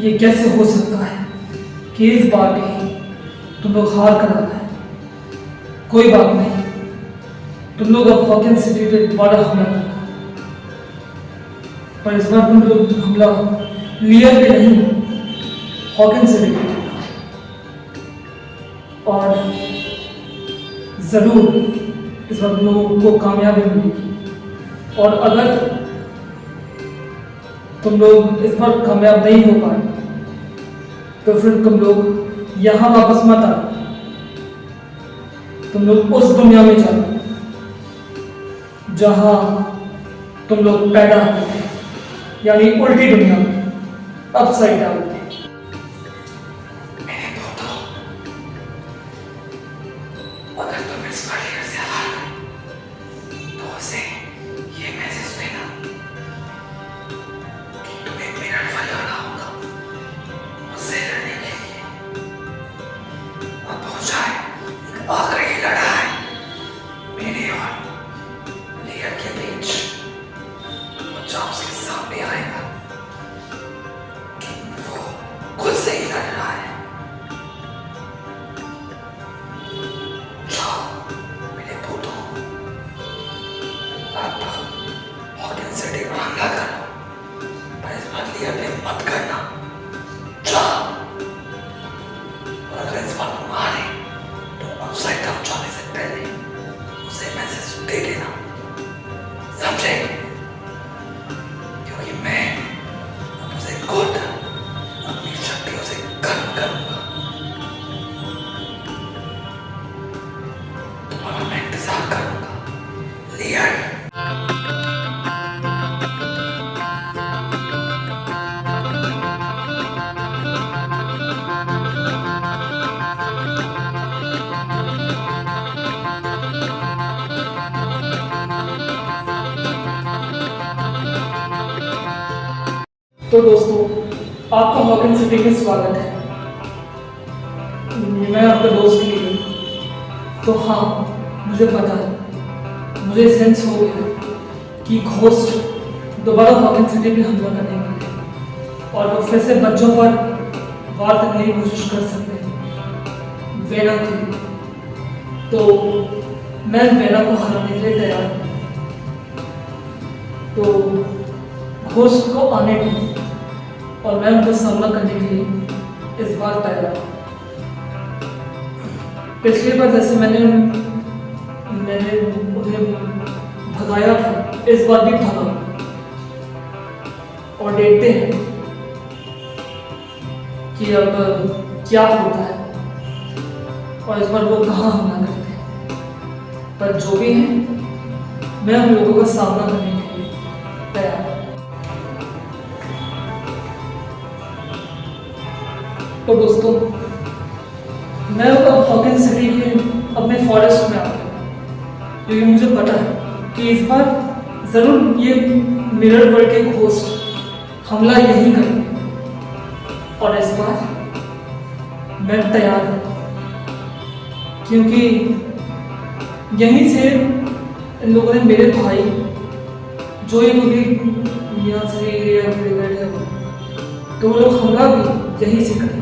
ये कैसे हो सकता है कि इस बार भी तुम लोग हार कर आ गए। कोई बात नहीं, तुम लोग अब हॉकिन सिटी पे दोबारा हमला करना, पर इस बार तुम लोग हमला लियर पे नहीं, हॉकिन सिटी पे करना। और जरूर इस बार तुम लोगों को कामयाबी मिलेगी। और अगर तुम लोग इस बार कामयाब नहीं हो पाए तो फिर तुम लोग यहाँ वापस मत आना, तुम लोग उस दुनिया में जाओ जहां तुम लोग पैदा हुए थे, यानी उल्टी दुनिया में, अपसाइड डाउन। अगर तुम इस बार से हार गए तो उसे ये मैसेज देना कि तुम्हें मिरर फल आना होगा मुझसे लड़ने के लिए। अब हो जाए एक आखिरी लड़ाई मेरे और लियर के बीच। वो जब उसके सामने आएगा कि वो खुद से ही लड़ रहा है। जाओ मेरे भूतों, आप हॉकिन सिटी पर हमला करो, पर इस बार लियर पे मत करना। जाओ, और अगर इस बार तुम हारे तो अपसाइड डाउन जाने से पहले उसे मैसेज दे देना, समझे? क्योंकि मैं अब उसे खुद अपनी शक्तियों से खत्म करूंगा। तुम्हारा मैं इंतजार करूंगा, लियर। तो दोस्तों, आपका हॉकिन सिटी में स्वागत है। मैं आपका दोस्त ली। तो हाँ, मुझे पता है, मुझे सेंस हो गया कि घोस्ट दोबारा हॉकिन सिटी पे हमला करने वाले हैं और वो फिर से बच्चों पर वार करने की कोशिश कर सकते हैं वेना के लिए। तो मैं वेना को हराने के लिए तैयार हूँ। तो घोस्ट को आने दो और मैं उनका सामना करने के लिए इस बार तैयार हूँ। पिछली बार जैसे मैंने उन्हें भगाया था, इस बार भी भगा और देखते हैं कि अब क्या होता है और इस बार वो कहाँ हमला करते हैं। पर जो भी है, मैं उन लोगों का सामना करने के लिए तैयार हूँ। तो दोस्तों, मैं अब हॉकिन सिटी के अपने फॉरेस्ट में आ गया, क्योंकि मुझे पता है कि इस बार जरूर ये मिरर वर्ल्ड के घोस्ट हमला यही करेंगे। और इस बार मैं तैयार हूँ, क्योंकि यहीं से इन लोगों ने मेरे भाई जो ही वो भी यहाँ से गए, तो वो लोग हमला भी यहीं से करेंगे।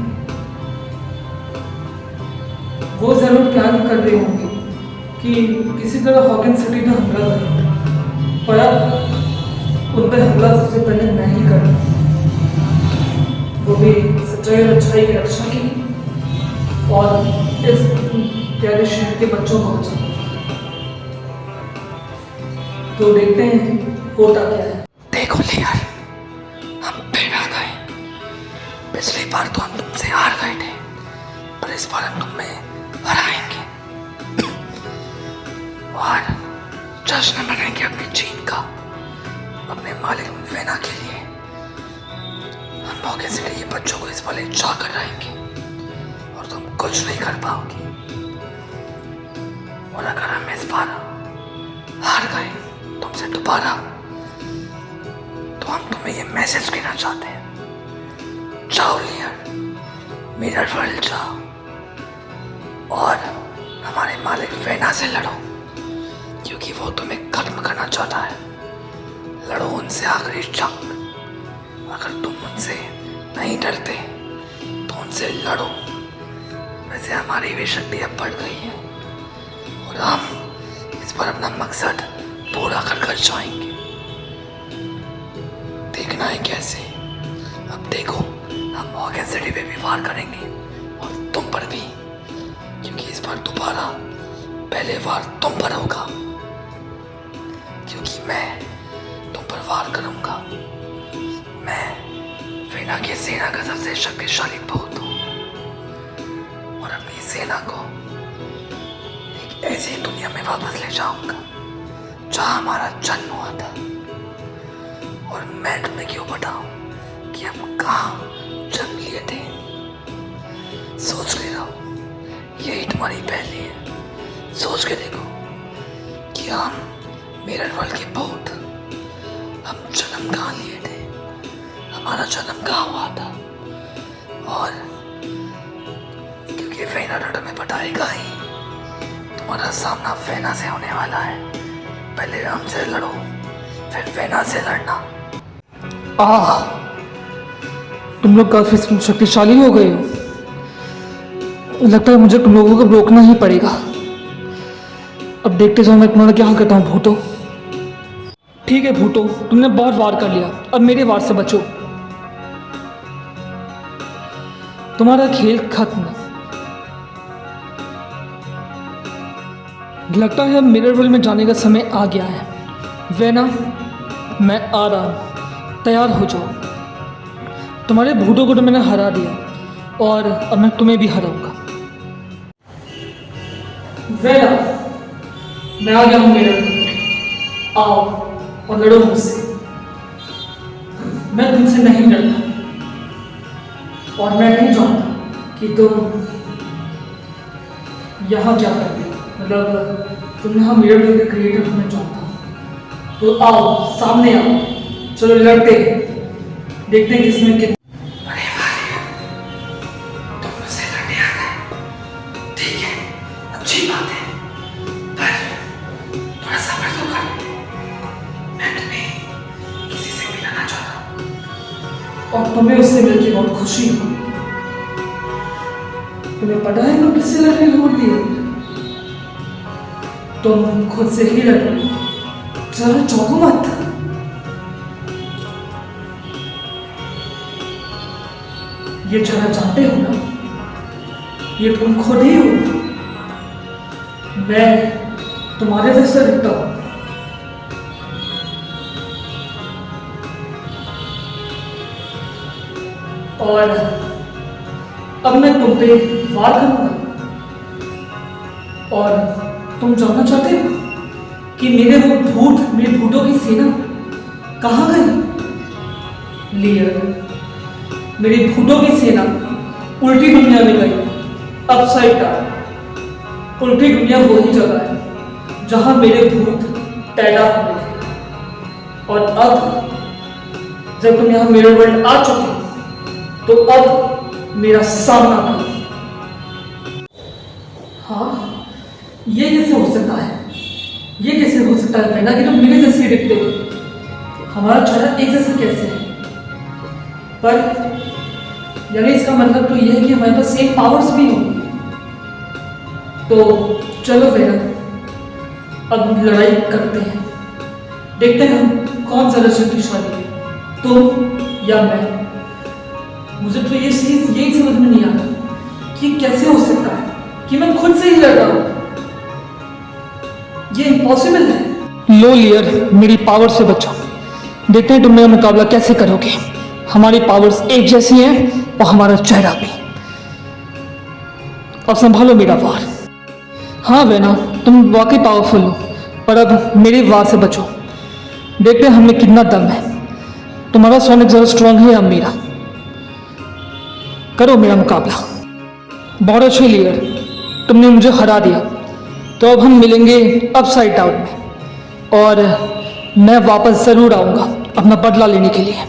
वो जरूर प्लान कर रहे होंगे कि किसी तरह हॉकिन सिटी पे हमला करेंगे, पर अब उन पर हमला सबसे पहले मैं ही करूँ, वो भी सच्चाई और अच्छाई की रक्षा के लिए और इस प्यारे शहर के बच्चों को बचाने। तो देखते हैं होता क्या है। देखो लियर, हम फिर आ गए। पिछली बार तो हम तुमसे हार गए थे, पर इस बार हम तुम्हें हराएंगे और जश्न मनाएंगे अपनी जीत का, अपने मालिक वेना के लिए। हम हॉकिन सिटी के बच्चों को इस वाले जा कर रहेंगे और तुम कुछ नहीं कर पाओगी। और अगर हम इस बार हार गए तुमसे दोबारा, तो हम तुम्हें ये मैसेज देना चाहते हैं, जाओ लियर, मिरर वर्ल्ड जाओ और हमारे मालिक वेना से लड़ो, क्योंकि वो तुम्हें खत्म करना चाहता है। लड़ो उनसे आखिरी जंग। अगर तुम उनसे नहीं डरते तो उनसे लड़ो। वैसे हमारी भी शक्ति अब बढ़ गई है और हम इस बार अपना मकसद पूरा कर कर जाएंगे। देखना है कैसे। अब देखो, हम मॉर्गन सिटी पे भी वार करेंगे और तुम पर भी, क्योंकि इस बार दोबारा पहले वार तुम पर होगा, क्योंकि मैं तुम पर वार करूंगा। मैं फेना की सेना का सबसे शक्तिशाली बहुत हूं और अपनी सेना को एक ऐसी दुनिया में वापस ले जाऊंगा जहां हमारा जन्म हुआ था। और मैं तुम्हें क्यों बताऊं कि हम कहाँ जन्म लिए थे। सोच ले रहो, यही तुम्हारी पहली है। सोच के देखो कि हम मिरर वर्ल्ड के बहुत, हम जन्म कहाँ लिए थे, हमारा जन्म कहाँ हुआ था। और क्योंकि फेना तो तुम्हें बताएगा ही, तुम्हारा सामना फेना से होने वाला है। पहले हमसे लड़ो, फिर फेना से लड़ना। तुम लोग काफी शक्तिशाली हो गए हो। लगता है मुझे तुम लोगों को रोकना ही पड़ेगा। अब देखते जाओ मैं तुम्हारा क्या करता हूँ भूतो। ठीक है भूतो, तुमने बहुत वार कर लिया, अब मेरे वार से बचो। तुम्हारा खेल खत्म। लगता है अब मिरर वर्ल्ड में जाने का समय आ गया है। वेना, मैं आ रहा हूं, तैयार हो जाओ। तुम्हारे भूतों को तो मैंने हरा दिया और अब मैं तुम्हें भी हराऊंगा। वेना, मैं आ गया हूं मिरर वर्ल्ड। आओ और लड़ो मुझसे। मैं तुमसे नहीं डरता और मैं नहीं जानता कि तुम यहाँ क्या करते हो। मतलब तुम यहाँ मिरर वर्ल्ड के क्रिएटर होना चाहता हो तो आओ, सामने आओ, चलो लड़ते हैं, देखते हैं किसमें कितना। अरे वाह, तुम मुझसे लड़ने आ गए। ठीक है, अच्छी बात है, पर थोड़ा सब्र तो कर। मैं तुम्हें किसी से मिलाना चाहता हूँ और तुम्हें उससे मिलकर बहुत खुशी हो। तुम्हें पता है तुम किससे लड़ने होती है? तुम खुद से ही लड़ रहे हो। जरा चौंको मत। ये जरा जानते हो ना, ये तुम खुद ही हो। मैं तुम्हारे जैसा दिखता हूं। और अब मैं तुम पे वार करूंगा। और तुम जानना चाहते हो कि मेरे भूतों की सेना कहाँ गई? लियर, मेरी भूतों की सेना उल्टी दुनिया में गई, अपसाइड डाउन। उल्टी दुनिया वही जगह है जहां मेरे भूत पैदा हुए थे। और अब जब तुम यहां मिरर वर्ल्ड आ चुके हो तो अब मेरा सामना करो। हाँ, ये कैसे हो सकता है? ये कैसे हो सकता है फेना कि तुम मेरे जैसे दिखते हो? हमारा चेहरा एक जैसा कैसे है? पर यानी इसका मतलब तो ये है कि हमारे पास सेम पावर्स भी होंगी। तो चलो फेना, अब लड़ाई करते हैं। देखते हैं हम कौन ज्यादा शक्तिशाली है, तुम या मैं। मुझे तो ये चीज यही समझ में नहीं आता कि कैसे हो सकता है कि मैं खुद से ही लड़ रहा हूं। ये इम्पॉसिबल है। लो लियर, मेरी पावर से बचो। देखते हैं तुम मेरा मुकाबला कैसे करोगे। हमारी पावर्स एक जैसी हैं और हमारा चेहरा भी। अब संभालो मेरा वार। हाँ वेना, तुम वाकई पावरफुल हो, पर अब मेरे वार से बचो। देखते हैं हमें कितना दम है। तुम्हारा सोनिक जरा स्ट्रांग है या मेरा? करो मेरा मुकाबला। बहुत अच्छे लियर, तुमने मुझे हरा दिया। तो अब हम मिलेंगे अपसाइड डाउन में और मैं वापस जरूर आऊंगा अपना बदला लेने के लिए।